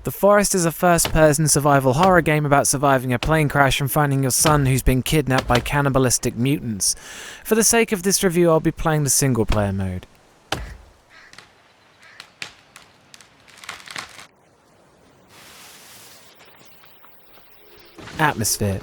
The Forest is a first-person survival horror game about surviving a plane crash and finding your son who's been kidnapped by cannibalistic mutants. For the sake of this review, I'll be playing the single-player mode. Atmosphere.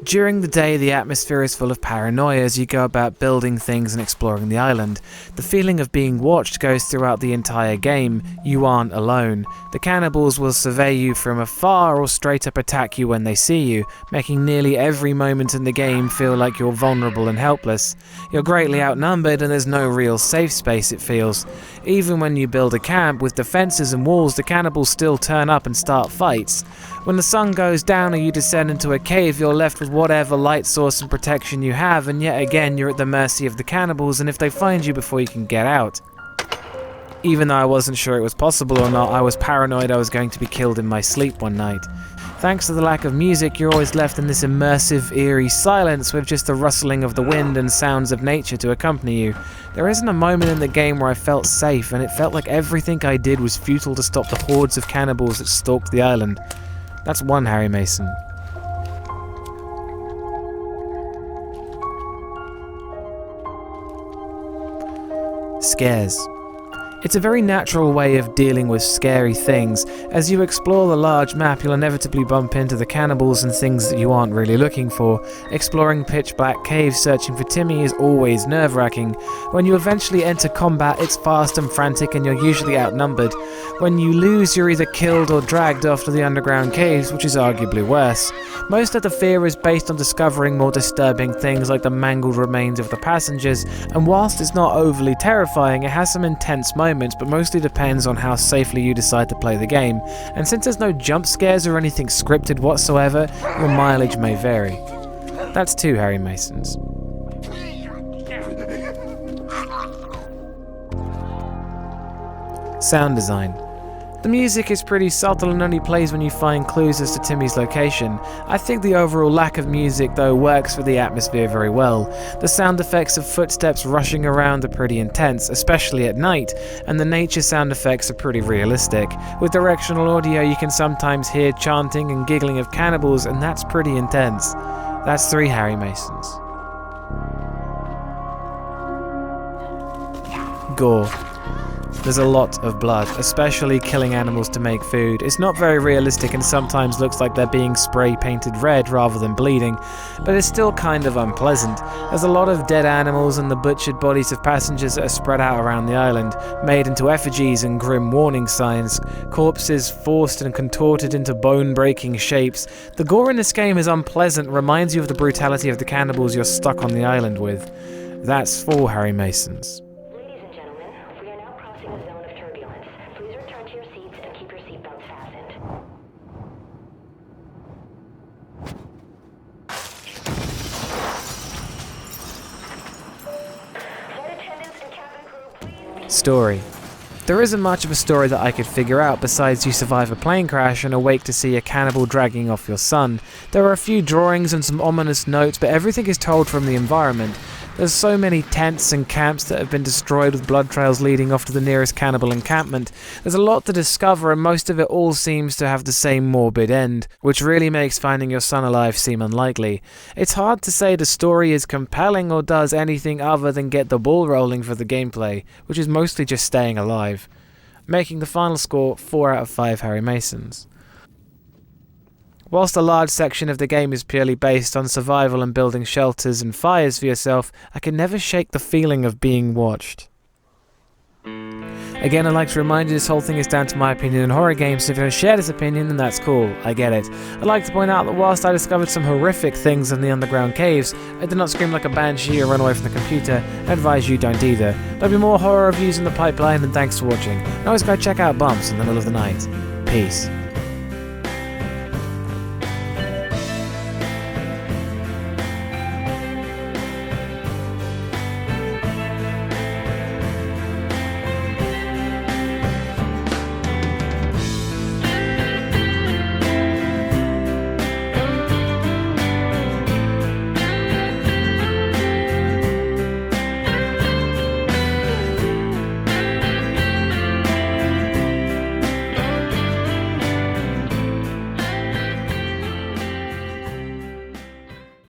During the day, the atmosphere is full of paranoia as you go about building things and exploring the island. The feeling of being watched goes throughout the entire game. You aren't alone. The cannibals will survey you from afar or straight up attack you when they see you, making nearly every moment in the game feel like you're vulnerable and helpless. You're greatly outnumbered and there's no real safe space, it feels. Even when you build a camp with defenses and walls, the cannibals still turn up and start fights. When the sun goes down or you descend into a cave, you're left with whatever light source and protection you have, and yet again you're at the mercy of the cannibals and if they find you before you can get out. Even though I wasn't sure it was possible or not, I was paranoid I was going to be killed in my sleep one night. Thanks to the lack of music, you're always left in this immersive, eerie silence with just the rustling of the wind and sounds of nature to accompany you. There isn't a moment in the game where I felt safe, and it felt like everything I did was futile to stop the hordes of cannibals that stalked the island. That's one Harry Mason. Scares. It's a very natural way of dealing with scary things. As you explore the large map, you'll inevitably bump into the cannibals and things that you aren't really looking for. Exploring pitch-black caves searching for Timmy is always nerve-wracking. When you eventually enter combat, it's fast and frantic and you're usually outnumbered. When you lose, you're either killed or dragged off to the underground caves, which is arguably worse. Most of the fear is based on discovering more disturbing things like the mangled remains of the passengers, and whilst it's not overly terrifying, it has some intense moments, but mostly depends on how safely you decide to play the game, and since there's no jump scares or anything scripted whatsoever, your mileage may vary. That's 2 Harry Masons. Sound design. The music is pretty subtle and only plays when you find clues as to Timmy's location. I think the overall lack of music though works for the atmosphere very well. The sound effects of footsteps rushing around are pretty intense, especially at night, and the nature sound effects are pretty realistic. With directional audio you can sometimes hear chanting and giggling of cannibals, and that's pretty intense. That's 3 Harry Masons. Gore. There's a lot of blood, especially killing animals to make food. It's not very realistic and sometimes looks like they're being spray painted red rather than bleeding, but it's still kind of unpleasant. There's a lot of dead animals and the butchered bodies of passengers that are spread out around the island, made into effigies and grim warning signs, corpses forced and contorted into bone-breaking shapes. The gore in this game is unpleasant, reminds you of the brutality of the cannibals you're stuck on the island with. That's 4 Harry Masons. Story. There isn't much of a story that I could figure out besides you survive a plane crash and awake to see a cannibal dragging off your son. There are a few drawings and some ominous notes, but everything is told from the environment. There's so many tents and camps that have been destroyed with blood trails leading off to the nearest cannibal encampment. There's a lot to discover and most of it all seems to have the same morbid end, which really makes finding your son alive seem unlikely. It's hard to say the story is compelling or does anything other than get the ball rolling for the gameplay, which is mostly just staying alive. Making the final score 4 out of 5 Harry Masons. Whilst a large section of the game is purely based on survival and building shelters and fires for yourself, I can never shake the feeling of being watched. Again, I'd like to remind you this whole thing is down to my opinion in horror games, so if you don't share this opinion, then that's cool, I get it. I'd like to point out that whilst I discovered some horrific things in the underground caves, I did not scream like a banshee or run away from the computer. I advise you don't either. There'll be more horror reviews in the pipeline, and thanks for watching. And always go check out Bumps in the middle of the night. Peace.